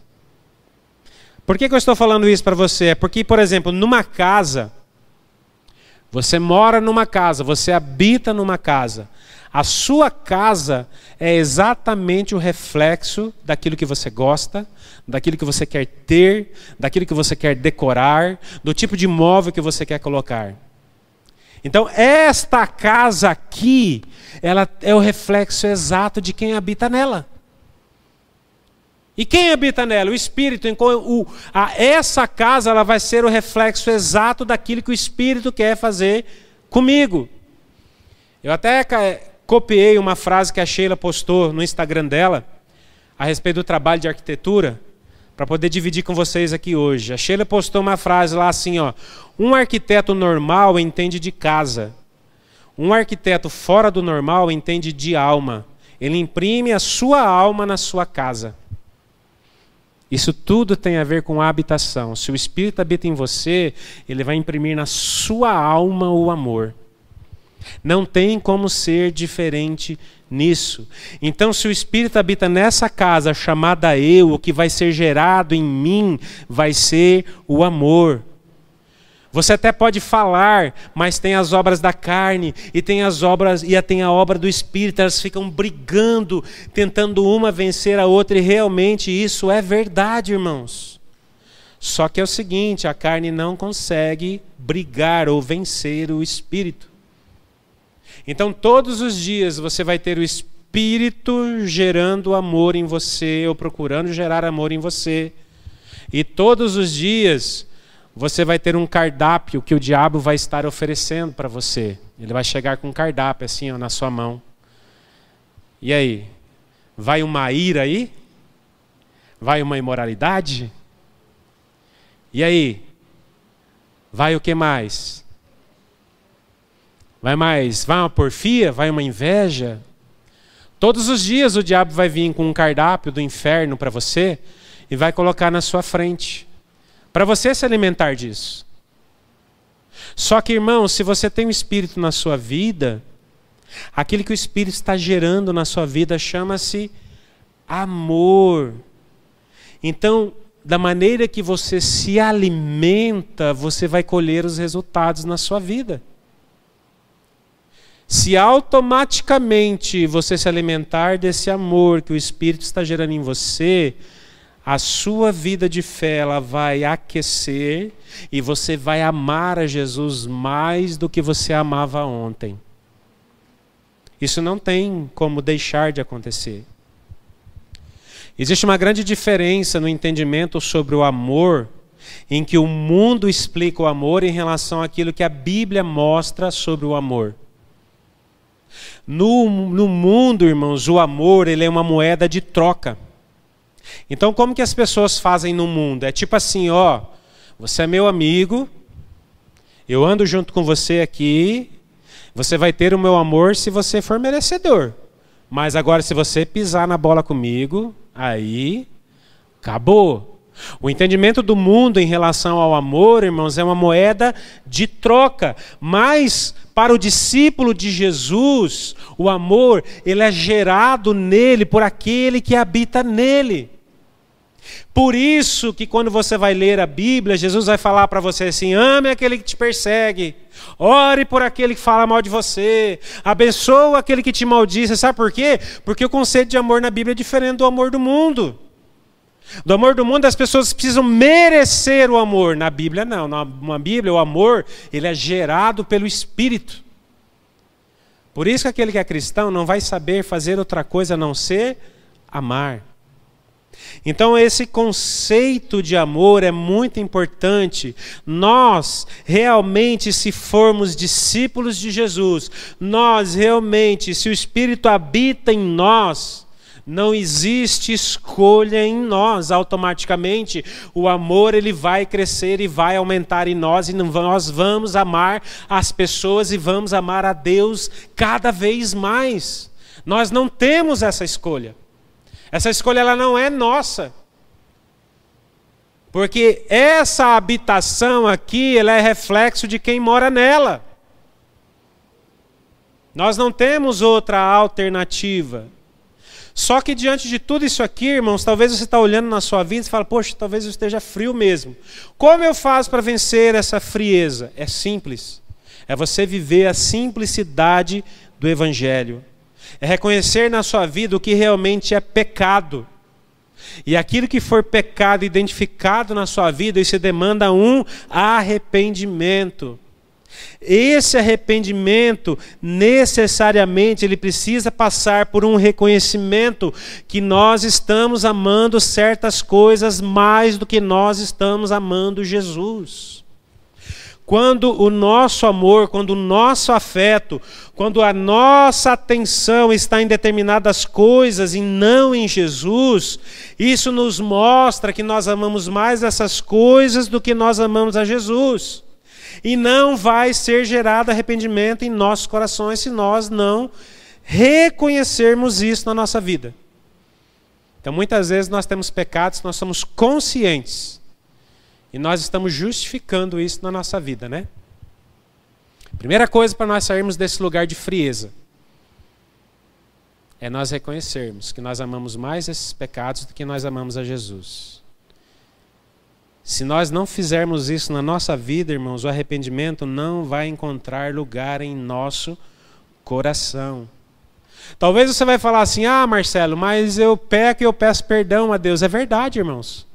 Por que eu estou falando isso para você? É porque, por exemplo, numa casa, você mora numa casa, você habita numa casa. A sua casa é exatamente o reflexo daquilo que você gosta, daquilo que você quer ter, daquilo que você quer decorar, do tipo de móvel que você quer colocar. Então, esta casa aqui, ela é o reflexo exato de quem habita nela. E quem habita nela? O Espírito. Essa casa ela vai ser o reflexo exato daquilo que o Espírito quer fazer comigo. Eu até copiei uma frase que a Sheila postou no Instagram dela, a respeito do trabalho de arquitetura, para poder dividir com vocês aqui hoje. A Sheila postou uma frase lá assim, ó: um arquiteto normal entende de casa. Um arquiteto fora do normal entende de alma. Ele imprime a sua alma na sua casa. Isso tudo tem a ver com a habitação. Se o Espírito habita em você, ele vai imprimir na sua alma o amor. Não tem como ser diferente nisso. Então, se o Espírito habita nessa casa chamada eu, o que vai ser gerado em mim vai ser o amor. Você até pode falar, mas tem as obras da carne e tem a obra do Espírito. Elas ficam brigando, tentando uma vencer a outra, e realmente isso é verdade, irmãos. Só que é o seguinte, a carne não consegue brigar ou vencer o Espírito. Então todos os dias você vai ter o Espírito gerando amor em você, ou procurando gerar amor em você. E todos os dias você vai ter um cardápio que o diabo vai estar oferecendo para você. Ele vai chegar com um cardápio assim, ó, na sua mão. E aí? Vai uma ira aí? Vai uma imoralidade? E aí? Vai o que mais? Vai uma porfia? Vai uma inveja? Todos os dias o diabo vai vir com um cardápio do inferno para você e vai colocar na sua frente, para você se alimentar disso. Só que, irmão, se você tem um Espírito na sua vida, aquilo que o Espírito está gerando na sua vida chama-se amor. Então, da maneira que você se alimenta, você vai colher os resultados na sua vida. Se automaticamente você se alimentar desse amor que o Espírito está gerando em você, a sua vida de fé ela vai aquecer e você vai amar a Jesus mais do que você amava ontem. Isso não tem como deixar de acontecer. Existe uma grande diferença no entendimento sobre o amor, em que o mundo explica o amor em relação àquilo que a Bíblia mostra sobre o amor. No mundo, irmãos, o amor ele é uma moeda de troca. Então, como que as pessoas fazem no mundo? É tipo assim, ó, você é meu amigo, eu ando junto com você aqui, Você vai ter o meu amor se você for merecedor. Mas agora, se você pisar na bola comigo, aí acabou. O entendimento do mundo em relação ao amor, irmãos, é uma moeda de troca. Mas para o discípulo de Jesus, o amor, ele é gerado nele por aquele que habita nele. Por isso que quando você vai ler a Bíblia, Jesus vai falar para você assim: ame aquele que te persegue, ore por aquele que fala mal de você, abençoa aquele que te maldiz. Você sabe por quê? Porque o conceito de amor na Bíblia é diferente do amor do mundo. Do amor do mundo, as pessoas precisam merecer o amor. Na Bíblia, não. Na Bíblia, o amor, ele é gerado pelo Espírito. Por isso que aquele que é cristão não vai saber fazer outra coisa a não ser amar. Então esse conceito de amor é muito importante. Nós realmente, se formos discípulos de Jesus, nós realmente, se o Espírito habita em nós, não existe escolha em nós. Automaticamente o amor, ele vai crescer e vai aumentar em nós, e nós vamos amar as pessoas e vamos amar a Deus cada vez mais. Nós não temos essa escolha. Essa escolha, ela não é nossa. Porque essa habitação aqui, ela é reflexo de quem mora nela. Nós não temos outra alternativa. Só que diante de tudo isso aqui, irmãos, talvez você está olhando na sua vida e fala: poxa, talvez eu esteja frio mesmo. Como eu faço para vencer essa frieza? É simples. É você viver a simplicidade do Evangelho. É reconhecer na sua vida o que realmente é pecado. E aquilo que for pecado identificado na sua vida, isso demanda um arrependimento. Esse arrependimento, necessariamente, ele precisa passar por um reconhecimento que nós estamos amando certas coisas mais do que nós estamos amando Jesus. Quando o nosso amor, quando o nosso afeto, quando a nossa atenção está em determinadas coisas e não em Jesus, isso nos mostra que nós amamos mais essas coisas do que nós amamos a Jesus. E não vai ser gerado arrependimento em nossos corações se nós não reconhecermos isso na nossa vida. Então, muitas vezes nós temos pecados, nós somos conscientes. E nós estamos justificando isso na nossa vida, né? Primeira coisa para nós sairmos desse lugar de frieza é nós reconhecermos que nós amamos mais esses pecados do que nós amamos a Jesus. Se nós não fizermos isso na nossa vida, irmãos, o arrependimento não vai encontrar lugar em nosso coração. Talvez você vai falar assim: ah, Marcelo, mas eu peco e eu peço perdão a Deus. É verdade, irmãos.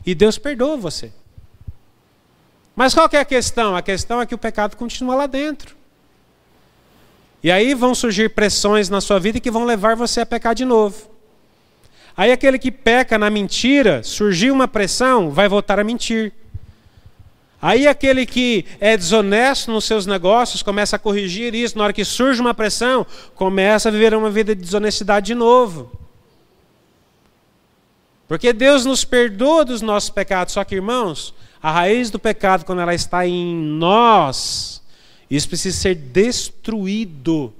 E Deus perdoa você. Mas qual que é a questão? A questão é que o pecado continua lá dentro. E aí vão surgir pressões na sua vida que vão levar você a pecar de novo. Aí aquele que peca na mentira, surgiu uma pressão, vai voltar a mentir. Aí aquele que é desonesto nos seus negócios, começa a corrigir isso. Na hora que surge uma pressão, começa a viver uma vida de desonestidade de novo. Porque Deus nos perdoa dos nossos pecados. Só que, irmãos, a raiz do pecado, quando ela está em nós, isso precisa ser destruído.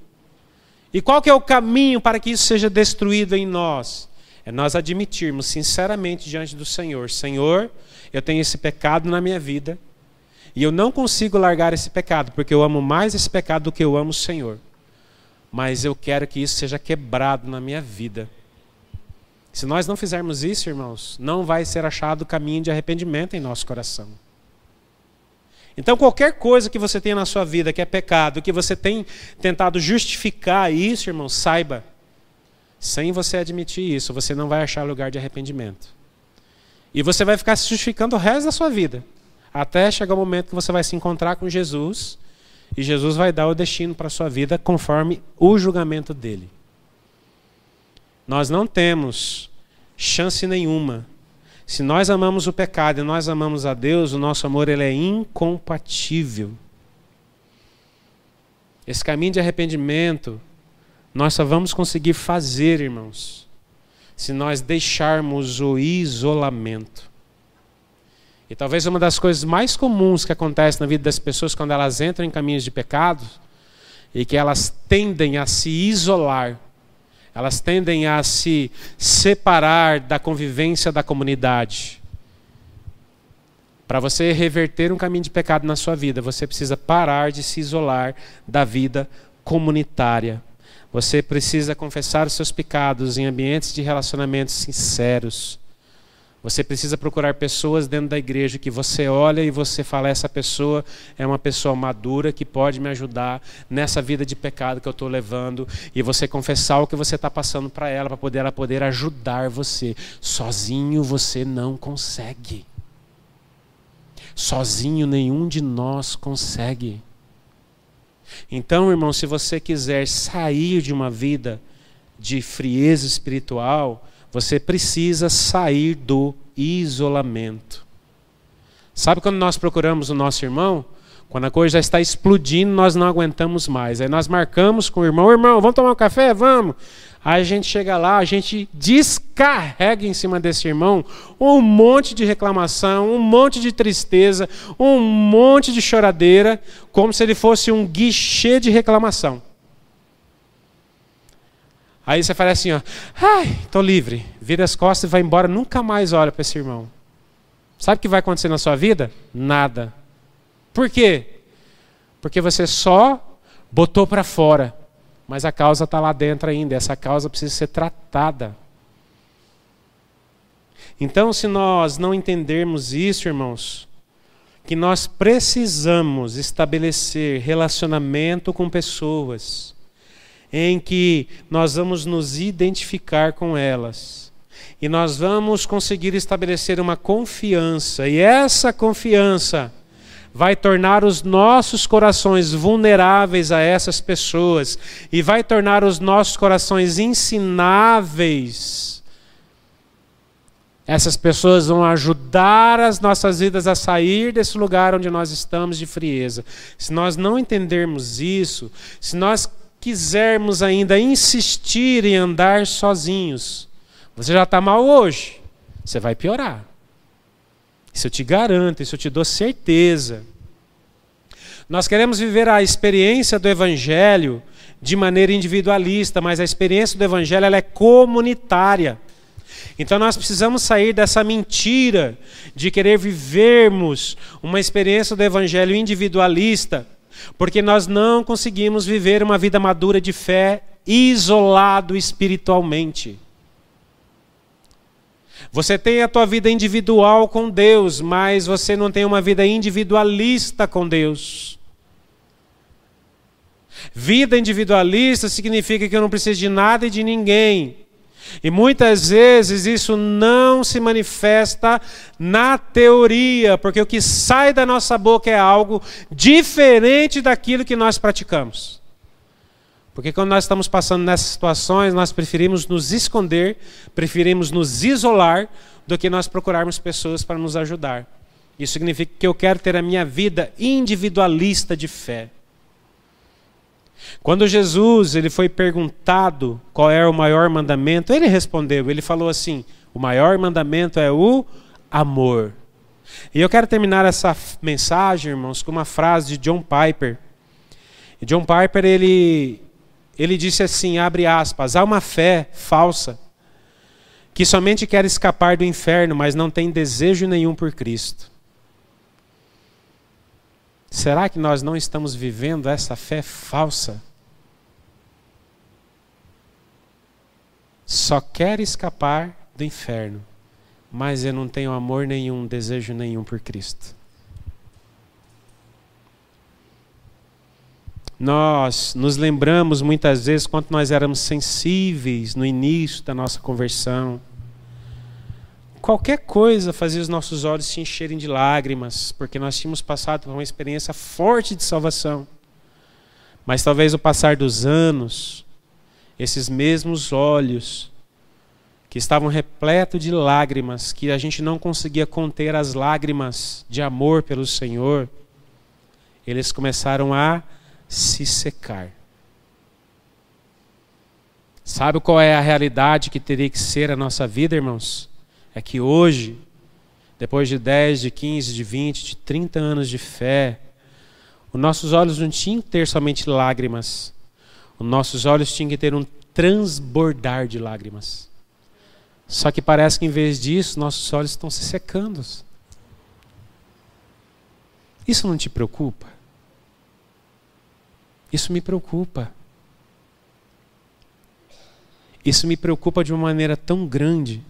E qual que é o caminho para que isso seja destruído em nós? É nós admitirmos sinceramente diante do Senhor: Senhor, eu tenho esse pecado na minha vida e eu não consigo largar esse pecado, porque eu amo mais esse pecado do que eu amo o Senhor. Mas eu quero que isso seja quebrado na minha vida. Se nós não fizermos isso, irmãos, não vai ser achado o caminho de arrependimento em nosso coração. Então qualquer coisa que você tenha na sua vida que é pecado, que você tem tentado justificar isso, irmãos, saiba, sem você admitir isso, você não vai achar lugar de arrependimento. E você vai ficar se justificando o resto da sua vida, até chegar o momento que você vai se encontrar com Jesus, e Jesus vai dar o destino para a sua vida conforme o julgamento dele. Nós não temos chance nenhuma. Se nós amamos o pecado e nós amamos a Deus, o nosso amor, ele é incompatível. Esse caminho de arrependimento nós só vamos conseguir fazer, irmãos, se nós deixarmos o isolamento. E talvez uma das coisas mais comuns que acontece na vida das pessoas quando elas entram em caminhos de pecado e que elas tendem a se isolar, elas tendem a se separar da convivência da comunidade. Para você reverter um caminho de pecado na sua vida, você precisa parar de se isolar da vida comunitária. Você precisa confessar os seus pecados em ambientes de relacionamentos sinceros. Você precisa procurar pessoas dentro da igreja que você olha e você fala, essa pessoa é uma pessoa madura que pode me ajudar nessa vida de pecado que eu estou levando, e você confessar o que você está passando para ela poder ajudar você. Sozinho você não consegue. Sozinho nenhum de nós consegue. Então, irmão, se você quiser sair de uma vida de frieza espiritual, você precisa sair do isolamento. Sabe quando nós procuramos o nosso irmão? Quando a coisa já está explodindo, nós não aguentamos mais. Aí nós marcamos com o irmão, vamos tomar um café? Vamos! Aí a gente chega lá, a gente descarrega em cima desse irmão um monte de reclamação, um monte de tristeza, um monte de choradeira, como se ele fosse um guichê de reclamação. Aí você fala assim, ó, ai, estou livre, vira as costas e vai embora, nunca mais olha para esse irmão. Sabe o que vai acontecer na sua vida? Nada. Por quê? Porque você só botou para fora, mas a causa está lá dentro ainda, essa causa precisa ser tratada. Então, se nós não entendermos isso, irmãos, que nós precisamos estabelecer relacionamento com pessoas, em que nós vamos nos identificar com elas. E nós vamos conseguir estabelecer uma confiança. E essa confiança vai tornar os nossos corações vulneráveis a essas pessoas. E vai tornar os nossos corações ensináveis. Essas pessoas vão ajudar as nossas vidas a sair desse lugar onde nós estamos de frieza. Se nós não entendermos isso, se nós quisermos ainda insistir em andar sozinhos, você já está mal hoje, você vai piorar. Isso eu te garanto, isso eu te dou certeza. Nós queremos viver a experiência do Evangelho de maneira individualista, mas a experiência do Evangelho ela é comunitária. Então nós precisamos sair dessa mentira de querer vivermos uma experiência do Evangelho individualista, porque nós não conseguimos viver uma vida madura de fé isolado espiritualmente. Você tem a tua vida individual com Deus, mas você não tem uma vida individualista com Deus. Vida individualista significa que eu não preciso de nada e de ninguém. E muitas vezes isso não se manifesta na teoria, porque o que sai da nossa boca é algo diferente daquilo que nós praticamos. Porque quando nós estamos passando nessas situações, nós preferimos nos esconder, preferimos nos isolar, do que nós procurarmos pessoas para nos ajudar. Isso significa que eu quero ter a minha vida individualista de fé. Quando Jesus ele foi perguntado qual é o maior mandamento, ele respondeu, ele falou assim, o maior mandamento é o amor. E eu quero terminar essa mensagem, irmãos, com uma frase de John Piper. E John Piper, ele disse assim, abre aspas, há uma fé falsa que somente quer escapar do inferno, mas não tem desejo nenhum por Cristo. Será que nós não estamos vivendo essa fé falsa? Só quer escapar do inferno, mas eu não tenho amor nenhum, desejo nenhum por Cristo. Nós nos lembramos muitas vezes quanto nós éramos sensíveis no início da nossa conversão. Qualquer coisa fazia os nossos olhos se encherem de lágrimas, porque nós tínhamos passado por uma experiência forte de salvação. Mas talvez o passar dos anos, esses mesmos olhos que estavam repletos de lágrimas, que a gente não conseguia conter as lágrimas de amor pelo Senhor, eles começaram a se secar. Sabe qual é a realidade que teria que ser a nossa vida, irmãos? É que hoje, depois de 10, de 15, de 20, de 30 anos de fé, Os nossos olhos não tinham que ter somente lágrimas. Os nossos olhos tinham que ter um transbordar de lágrimas. Só que parece que em vez disso, nossos olhos estão se secando. Isso não te preocupa? Isso me preocupa. Isso me preocupa de uma maneira tão grande.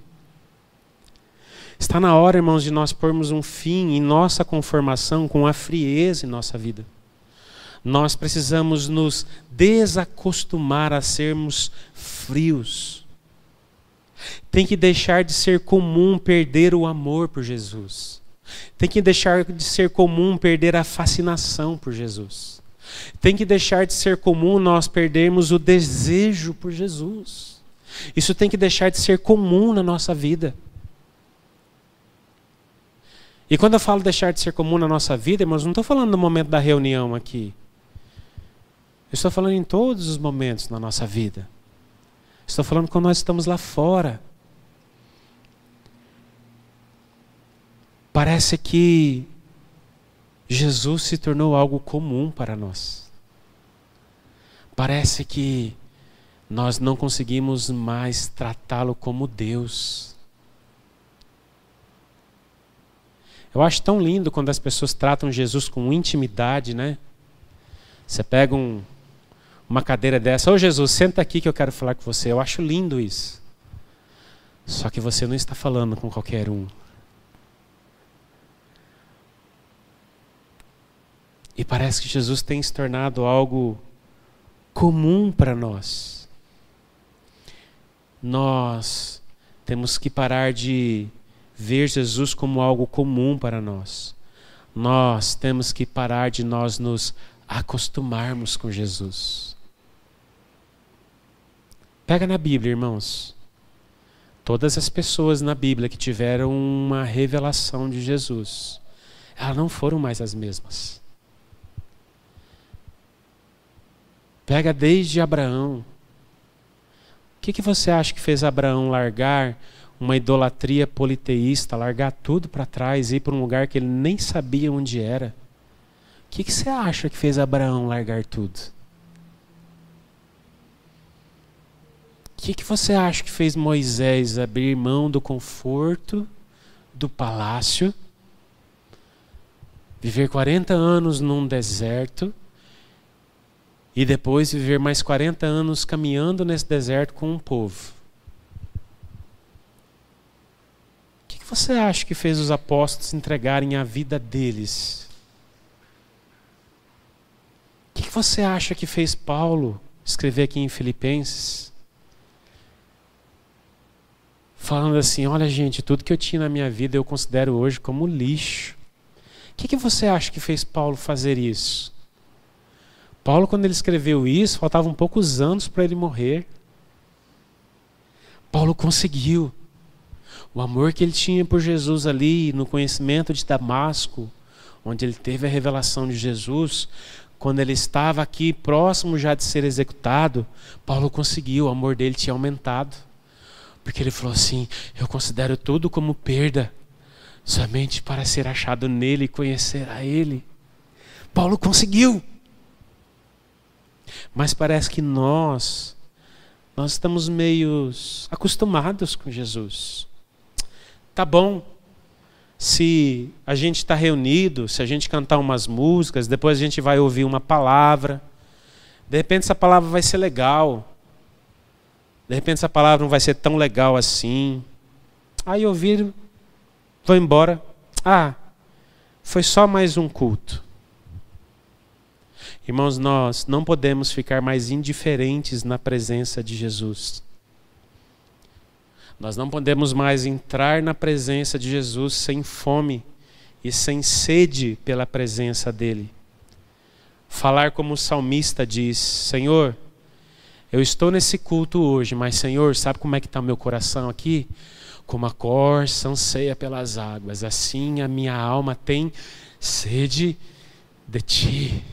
Está na hora, irmãos, de nós pormos um fim em nossa conformação com a frieza em nossa vida. Nós precisamos nos desacostumar a sermos frios. Tem que deixar de ser comum perder o amor por Jesus. Tem que deixar de ser comum perder a fascinação por Jesus. Tem que deixar de ser comum nós perdermos o desejo por Jesus. Isso tem que deixar de ser comum na nossa vida. E quando eu falo deixar de ser comum na nossa vida, irmãos, não estou falando no momento da reunião aqui. Eu estou falando em todos os momentos na nossa vida. Estou falando quando nós estamos lá fora. Parece que Jesus se tornou algo comum para nós. Parece que nós não conseguimos mais tratá-lo como Deus. Eu acho tão lindo quando as pessoas tratam Jesus com intimidade, né? Você pega uma cadeira dessa, ô Jesus, senta aqui que eu quero falar com você. Eu acho lindo isso. Só que você não está falando com qualquer um. E parece que Jesus tem se tornado algo comum para nós. Nós temos que parar de ver Jesus como algo comum para nós. Nós temos que parar de nós nos acostumarmos com Jesus. Pega na Bíblia, irmãos. Todas as pessoas na Bíblia que tiveram uma revelação de Jesus, elas não foram mais as mesmas. Pega desde Abraão. O que você acha que fez Abraão largar uma idolatria politeísta, largar tudo para trás e ir para um lugar que ele nem sabia onde era? O que você acha que fez Abraão largar tudo? O que você acha que fez Moisés abrir mão do conforto do palácio, viver 40 anos num deserto e depois viver mais 40 anos caminhando nesse deserto com um povo? O que você acha que fez os apóstolos entregarem a vida deles? O que você acha que fez Paulo escrever aqui em Filipenses? Falando assim, olha gente, tudo que eu tinha na minha vida eu considero hoje como lixo. O que você acha que fez Paulo fazer isso? Paulo, quando ele escreveu isso, faltavam poucos anos para ele morrer. Paulo conseguiu. O amor que ele tinha por Jesus ali, no conhecimento de Damasco, onde ele teve a revelação de Jesus, quando ele estava aqui próximo já de ser executado, Paulo conseguiu, o amor dele tinha aumentado. Porque ele falou assim, eu considero tudo como perda, somente para ser achado nele e conhecer a ele. Paulo conseguiu. Mas parece que nós estamos meio acostumados com Jesus. Tá bom, se a gente está reunido, se a gente cantar umas músicas, depois a gente vai ouvir uma palavra, de repente essa palavra vai ser legal, de repente essa palavra não vai ser tão legal assim. Aí eu viro, vou embora. Ah, foi só mais um culto. Irmãos, nós não podemos ficar mais indiferentes na presença de Jesus. Nós não podemos mais entrar na presença de Jesus sem fome e sem sede pela presença dele. Falar como o salmista diz, Senhor, eu estou nesse culto hoje, mas Senhor, sabe como é que está o meu coração aqui? Como a corça anseia pelas águas, assim a minha alma tem sede de Ti.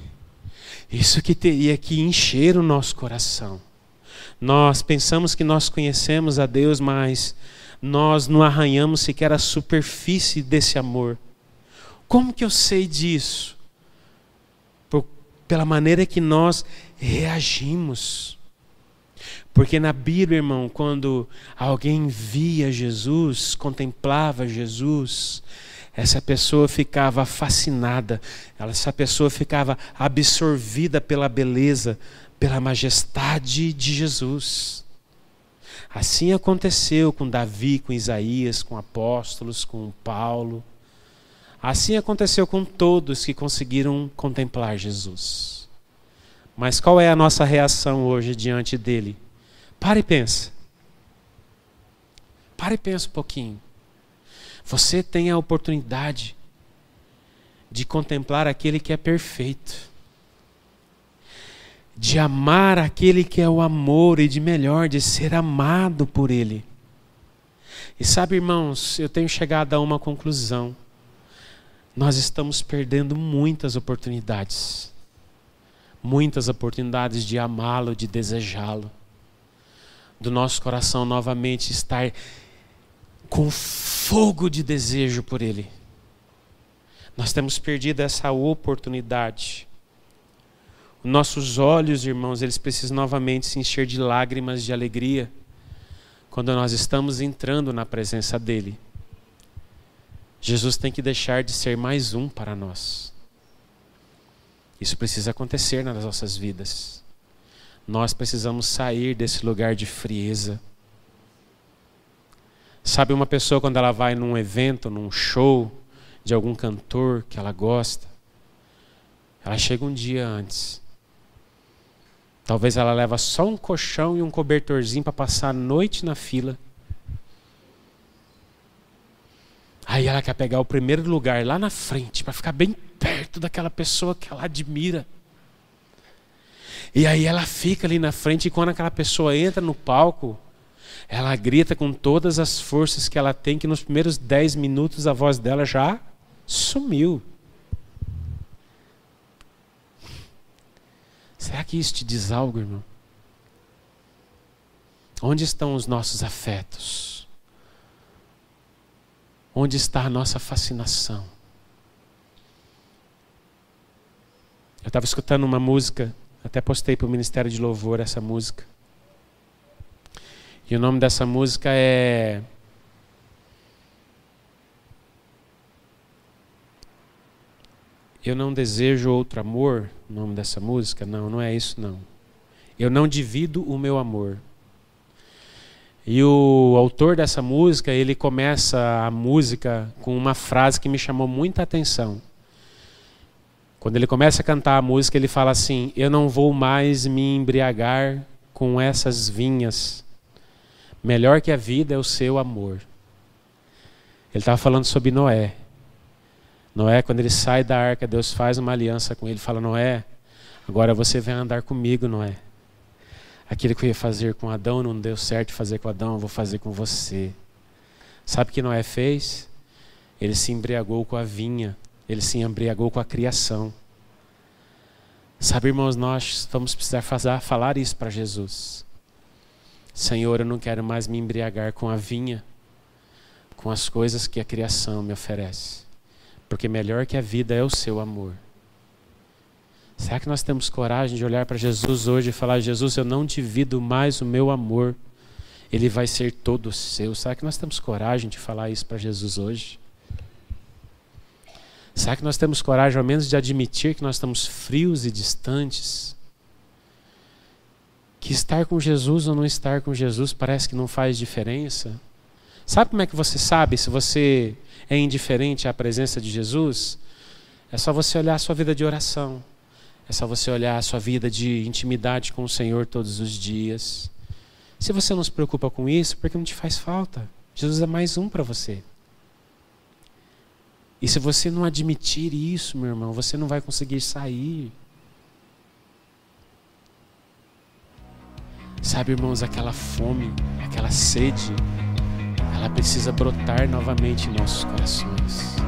Isso que teria que encher o nosso coração. Nós pensamos que nós conhecemos a Deus, mas nós não arranhamos sequer a superfície desse amor. Como que eu sei disso? Por pela maneira que nós reagimos. Porque na Bíblia, irmão, quando alguém via Jesus, contemplava Jesus, essa pessoa ficava fascinada, essa pessoa ficava absorvida pela beleza, pela majestade de Jesus. Assim aconteceu com Davi, com Isaías, com apóstolos, com Paulo. Assim aconteceu com todos que conseguiram contemplar Jesus. Mas qual é a nossa reação hoje diante dele? Para e pensa. Para e pensa um pouquinho. Você tem a oportunidade de contemplar aquele que é perfeito, de amar aquele que é o amor e de melhor, de ser amado por ele. E sabe, irmãos, eu tenho chegado a uma conclusão. Nós estamos perdendo muitas oportunidades de amá-lo, de desejá-lo, do nosso coração novamente estar com fogo de desejo por ele. Nós temos perdido essa oportunidade. Nossos olhos, irmãos, eles precisam novamente se encher de lágrimas de alegria quando nós estamos entrando na presença dele. Jesus tem que deixar de ser mais um para nós. Isso precisa acontecer nas nossas vidas. Nós precisamos sair desse lugar de frieza. Sabe, uma pessoa quando ela vai num evento, num show de algum cantor que ela gosta, ela chega um dia antes. Talvez ela leva só um colchão e um cobertorzinho para passar a noite na fila. Aí ela quer pegar o primeiro lugar lá na frente, para ficar bem perto daquela pessoa que ela admira. E aí ela fica ali na frente e quando aquela pessoa entra no palco, ela grita com todas as forças que ela tem, que nos primeiros 10 minutos a voz dela já sumiu. Será que isso te diz algo, irmão? Onde estão os nossos afetos? Onde está a nossa fascinação? Eu estava escutando uma música, até postei para o Ministério de Louvor essa música. E o nome dessa música é... Eu não desejo outro amor, o nome dessa música? Não, não é isso não. Eu não divido o meu amor. E o autor dessa música, ele começa a música com uma frase que me chamou muita atenção. Quando ele começa a cantar a música, ele fala assim: eu não vou mais me embriagar com essas vinhas. Melhor que a vida é o seu amor. Ele estava falando sobre Noé. Noé, quando ele sai da arca, Deus faz uma aliança com ele. Fala: Noé, agora você vai andar comigo, Noé. Aquilo que eu ia fazer com Adão não deu certo de fazer com Adão, eu vou fazer com você. Sabe o que Noé fez? Ele se embriagou com a vinha. Ele se embriagou com a criação. Sabe, irmãos, nós vamos precisar falar isso para Jesus. Senhor, eu não quero mais me embriagar com a vinha, com as coisas que a criação me oferece. Porque melhor que a vida é o seu amor. Será que nós temos coragem de olhar para Jesus hoje e falar: Jesus, eu não divido mais o meu amor, ele vai ser todo seu? Será que nós temos coragem de falar isso para Jesus hoje? Será que nós temos coragem ao menos de admitir que nós estamos frios e distantes? Que estar com Jesus ou não estar com Jesus parece que não faz diferença? Sabe como é que você sabe se você é indiferente à presença de Jesus? É só você olhar a sua vida de oração. É só você olhar a sua vida de intimidade com o Senhor todos os dias. Se você não se preocupa com isso, porque não te faz falta. Jesus é mais um para você. E se você não admitir isso, meu irmão, você não vai conseguir sair. Sabe, irmãos, aquela fome, aquela sede, ela precisa brotar novamente em nossos corações.